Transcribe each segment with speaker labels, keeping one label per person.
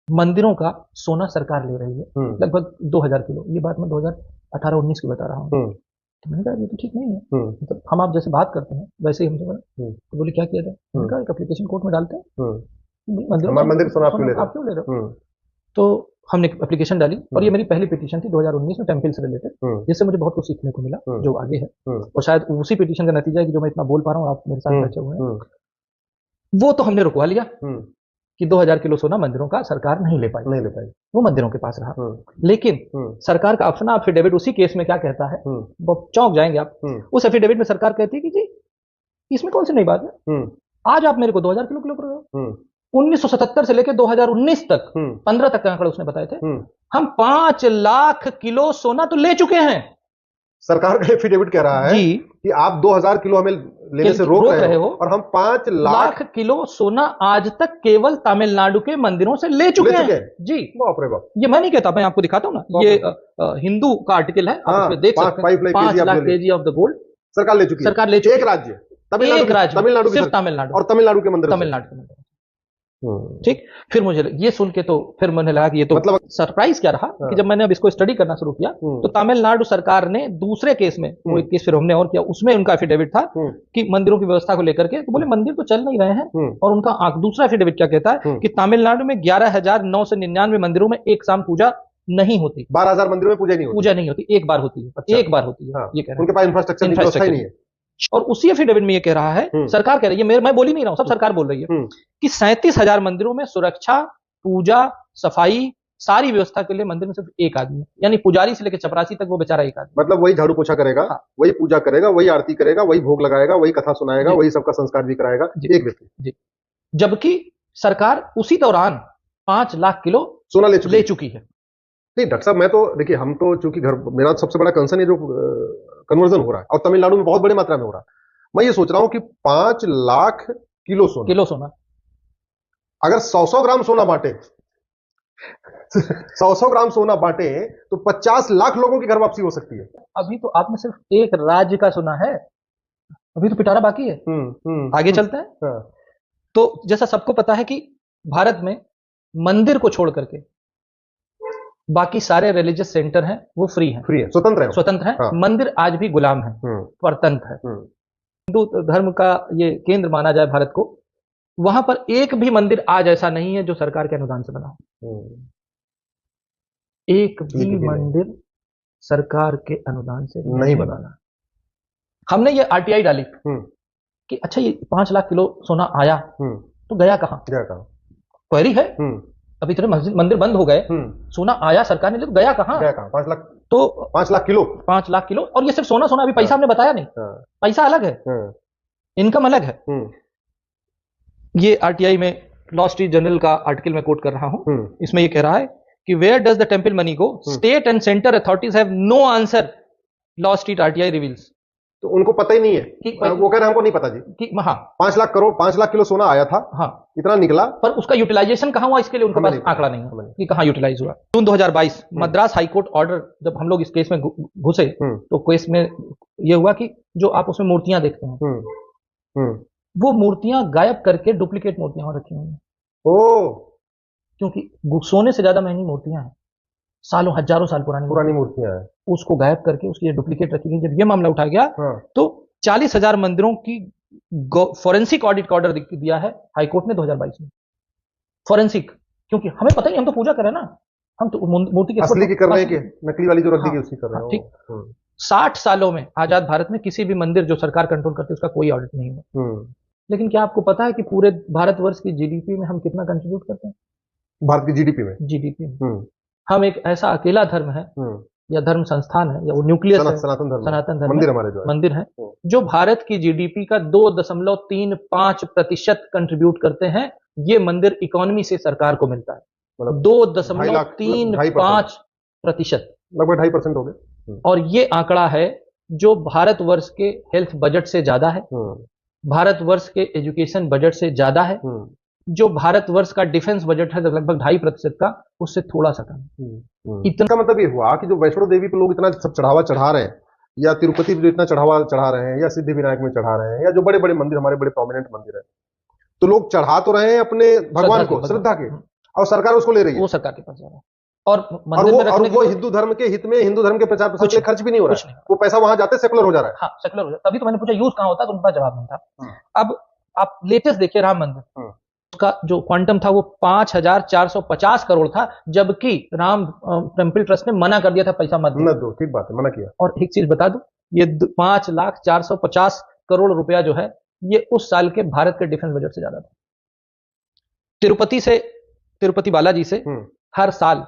Speaker 1: मंदिरों का सोना सरकार ले रही है लगभग 2000 किलो। ये बात मैं 2018-19 की बता रहा हूँ। तो मैंने कहा ये तो ठीक नहीं है। मतलब हम आप जैसे बात करते हैं वैसे ही हमसे बोला। तो बोले क्या किया जाए? मैंने कहा एक एप्लीकेशन कोर्ट में डालते हैं, मंदिरों
Speaker 2: हमारे मंदिर
Speaker 1: का
Speaker 2: सोना
Speaker 1: आप क्यों ले रहे हो? तो हमने एप्लीकेशन डाली और ये मेरी पहली पिटीशन थी 2019 में टेम्पल से रिलेटेड, जिससे मुझे बहुत कुछ सीखने को मिला जो आगे है। और शायद उसी पिटीशन का नतीजा है कि जो मैं इतना बोल पा रहा हूँ, आप मेरे साथ बैठे हुए हैं। वो तो हमने रुकवा लिया कि 2000 किलो सोना मंदिरों का सरकार नहीं ले पाई, वो मंदिरों के पास रहा। लेकिन सरकार का अपना एफिडेविट उसी केस में क्या कहता है, वो चौंक जाएंगे आप। उस एफिडेविट में सरकार कहती है कि जी इसमें कौन सी नई बात है, आज आप मेरे को 2000 किलो किलो कर रहे हो। 1977 से लेकर 2019 तक 15 तक के आंकड़े उसने बताए थे, हम 5 लाख किलो सोना तो ले चुके हैं।
Speaker 2: सरकार का एफिडेविट कह रहा है कि आप 2000 किलो हमें लेने से रोक रहे हो और हम 5 लाख
Speaker 1: किलो सोना आज तक केवल तमिलनाडु के मंदिरों से ले चुके हैं। जी
Speaker 2: बाप रे बाप।
Speaker 1: ये मैं नहीं कहता, मैं आपको दिखाता हूँ ना, ये हिंदू का आर्टिकल है, आप इसमें देख सकते हैं। 5 lakh KG of the gold
Speaker 2: सरकार ले चुकी है।
Speaker 1: सरकार ले चुकी है।
Speaker 2: एक राज्य तमिलनाडु,
Speaker 1: सिर्फ तमिलनाडु
Speaker 2: और तमिलनाडु के मंदिर,
Speaker 1: तमिलनाडु के मंदिर। ठीक, फिर मुझे ये सुन के तो फिर मैंने लगा कि ये तो मतलब सरप्राइज क्या रहा कि जब मैंने अब इसको स्टडी करना शुरू किया तो तमिलनाडु सरकार ने दूसरे केस में, वो एक केस फिर हमने और किया, उसमें उनका एफिडेविट था कि मंदिरों की व्यवस्था को लेकर के, तो बोले मंदिर तो चल नहीं रहे हैं। और उनका दूसरा एफिडेविट क्या कहता है कि तमिलनाडु में 11,999 मंदिरों में एक शाम पूजा नहीं होती।
Speaker 2: 12,000 मंदिरों में पूजा नहीं होती,
Speaker 1: एक बार होती है। एक बार होती है। ये कह रहे हैं
Speaker 2: उनके पास इंफ्रास्ट्रक्चर नहीं है।
Speaker 1: और उसी एफिडेविट में ये कह रहा है, सरकार कह रही है, मैं बोल ही नहीं रहा हूं, सब सरकार बोल रही है कि 37,000 मंदिरों में सुरक्षा, पूजा, सफाई, सारी व्यवस्था के लिए मंदिर में सिर्फ एक आदमी है, यानी पुजारी से लेकर चपरासी तक वो बेचारा एक आदमी।
Speaker 2: मतलब वही झाड़ू पोछा करेगा, वही पूजा करेगा, वही आरती करेगा, वही भोग लगाएगा, वही कथा सुनाएगा, वही सबका संस्कार भी कराएगा, एक व्यक्ति।
Speaker 1: जबकि सरकार उसी दौरान 5 लाख किलो
Speaker 2: सोना ले
Speaker 1: चुकी है।
Speaker 2: नहीं डॉक्टर साहब, मैं तो देखिए, हम तो चूंकि मेरा सबसे बड़ा कंसर्न है जो कन्वर्जन हो रहा है और तमिलनाडु में बहुत बड़ी मात्रा में हो रहा है। मैं ये सोच रहा हूं कि 5 लाख किलो सोना अगर 100 ग्राम सोना बांटे 100 ग्राम सोना बांटे तो 50 लाख लोगों की घर वापसी हो सकती है।
Speaker 1: अभी तो आपने सिर्फ एक राज्य का सुना है, अभी तो पिटारा बाकी है। आगे चलते हैं। तो जैसा सबको पता है कि भारत में मंदिर को छोड़ करके बाकी सारे रिलीजियस सेंटर हैं वो फ्री हैं, स्वतंत्र हैं। मंदिर आज भी गुलाम है, परतंत्र है। हिंदू धर्म का ये केंद्र माना जाए भारत को, वहां पर एक भी मंदिर आज ऐसा नहीं है जो सरकार के अनुदान से बना हो। एक भी मंदिर सरकार के अनुदान से नहीं बना। हमने ये आरटीआई डाली कि अच्छा ये 5 लाख किलो सोना आया तो गया कहां? क्वेरी है। अभी इतने मंदिर बंद हो गए, सोना आया सरकार ने, गया कहां?
Speaker 2: 5 लाख,
Speaker 1: तो
Speaker 2: 5 लाख किलो,
Speaker 1: 5 लाख किलो। और ये सिर्फ सोना अभी पैसा हमने बताया नहीं, पैसा अलग है, इनकम अलग है। ये आरटीआई में लॉ स्ट्रीट जर्नल का आर्टिकल में कोट कर रहा हूं, इसमें ये कह रहा है कि where does the temple money go, state and centre authorities have no answer, Law Street RTI reveals.
Speaker 2: तो उनको पता ही नहीं है कि वो कह रहे हैं हमको नहीं पता जी कि 5 लाख करोड़ 5 लाख किलो सोना आया था, इतना निकला, पर उसका यूटिलाइजेशन कहां हुआ इसके लिए उनके पास आंकड़ा नहीं है कि कहां यूटिलाइज हुआ। जून 2022 मद्रास हाईकोर्ट ऑर्डर, जब हम लोग इस केस में घुसे तो केस में यह हुआ कि जो आप उसमें मूर्तियां देखते हैं वो मूर्तियां गायब करके डुप्लीकेट मूर्तियां रखी हुई हैं। क्योंकि सोने से ज्यादा महंगी मूर्तियां हैं, सालों हजारों साल पुरानी मूर्तियां हैं,
Speaker 1: उसको गायब करके उसकी डुप्लीकेट रखी गई। जब ये मामला उठा गया तो 40,000 मंदिरों की फॉरेंसिक ऑडिट का ऑर्डर दिया है हाईकोर्ट ने 2022 में। फॉरेंसिक, क्योंकि हमें पता ही, हम तो पूजा कर रहे हैं ना, हम तो मूर्ति की
Speaker 2: असली की कर रहे हैं कि नकली वाली जो रख दी गई उसकी कर रहे हैं।
Speaker 1: ठीक, 60 सालों में आजाद भारत में किसी भी मंदिर जो सरकार कंट्रोल करती है उसका कोई ऑडिट नहीं हुआ। लेकिन क्या आपको पता है कि पूरे भारतवर्ष की जीडीपी में हम कितना कंट्रीब्यूट करते हैं?
Speaker 2: भारत की जीडीपी में
Speaker 1: हम एक ऐसा अकेला धर्म है या धर्म संस्थान है या वो न्यूक्लियस है, सनातन धर्म
Speaker 2: मंदिर हमारे जो
Speaker 1: मंदिर है जो भारत की जीडीपी का 2.35% कंट्रीब्यूट करते हैं। ये मंदिर इकोनॉमी से सरकार को मिलता है, 2.35%,
Speaker 2: लगभग 2.5% हो गए।
Speaker 1: और ये आंकड़ा है जो भारतवर्ष के हेल्थ बजट से ज्यादा है, भारतवर्ष के एजुकेशन बजट से ज्यादा है, जो भारतवर्ष का डिफेंस बजट है लगभग 2.5% का, उससे थोड़ा सा कम।
Speaker 2: इतना मतलब ये हुआ कि जो वैष्णो देवी पे लोग इतना सब चढ़ावा चढ़ा रहे हैं, या तिरुपति पे जो इतना चढ़ावा चढ़ा रहे हैं, या सिद्धि विनायक में चढ़ा रहे हैं, या जो बड़े बड़े मंदिर हमारे बड़े प्रोमिनेंट मंदिर है, तो लोग चढ़ा तो रहे हैं अपने भगवान को, श्रद्धा के, और सरकार उसको ले रही है,
Speaker 1: वो सरकार के पास जा रहा है। और वो
Speaker 2: हिंदू धर्म के हित में, हिंदू धर्म के प्रचार प्रसार के लिए खर्च भी नहीं हो रहा है, वो पैसा वहां जाते सेकुलर हो जा रहा है।
Speaker 1: हाँ, सेकुलर हो जाता है। तभी तो मैंने पूछा यूज कहाँ होता है, तो उनके पास जवाब नहीं था। अब आप लेटेस्ट देखिए राम मंदिर, उसका जो क्वांटम था वो 5,450 करोड़ था, जबकि राम टेम्पल ट्रस्ट ने मना कर दिया था पैसा मत
Speaker 2: दो। ठीक बात है, मना किया।
Speaker 1: और एक चीज बता दूं, ये 5,450 करोड़ रुपया जो है, ये उस साल के भारत के डिफेंस बजट से ज्यादा था। तिरुपति बालाजी से हर साल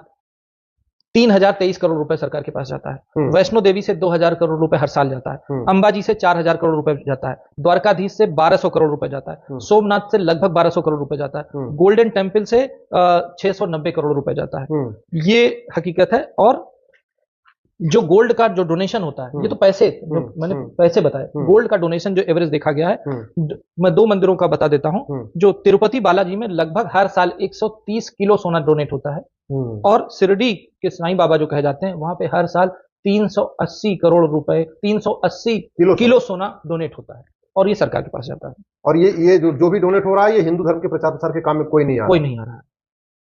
Speaker 1: 3,023 करोड़ रुपए सरकार के पास जाता है। वैष्णो देवी से 2,000 करोड़ रुपए हर साल जाता है। अंबाजी से 4,000 करोड़ रुपए जाता है। द्वारकाधीश से 1,200 करोड़ रुपए जाता है। सोमनाथ से लगभग 1,200 करोड़ रुपए जाता है। गोल्डन टेम्पल से 690 करोड़ रुपए जाता है। ये हकीकत है। और जो गोल्ड का जो डोनेशन होता है, ये तो पैसे, मैंने पैसे बताए, गोल्ड का डोनेशन जो एवरेज देखा गया है, मैं 2 मंदिरों का बता देता हूं। जो तिरुपति बालाजी में लगभग हर साल 130 किलो सोना डोनेट होता है, और शिरडी के साईं बाबा जो कहे जाते हैं, वहां पे हर साल 380 करोड़ रुपए, 380 किलो सोना डोनेट होता है, और ये सरकार के पास जाता है।
Speaker 2: और ये जो भी डोनेट हो रहा है, ये हिंदू धर्म के प्रचार प्रसार के काम में कोई नहीं आ रहा है।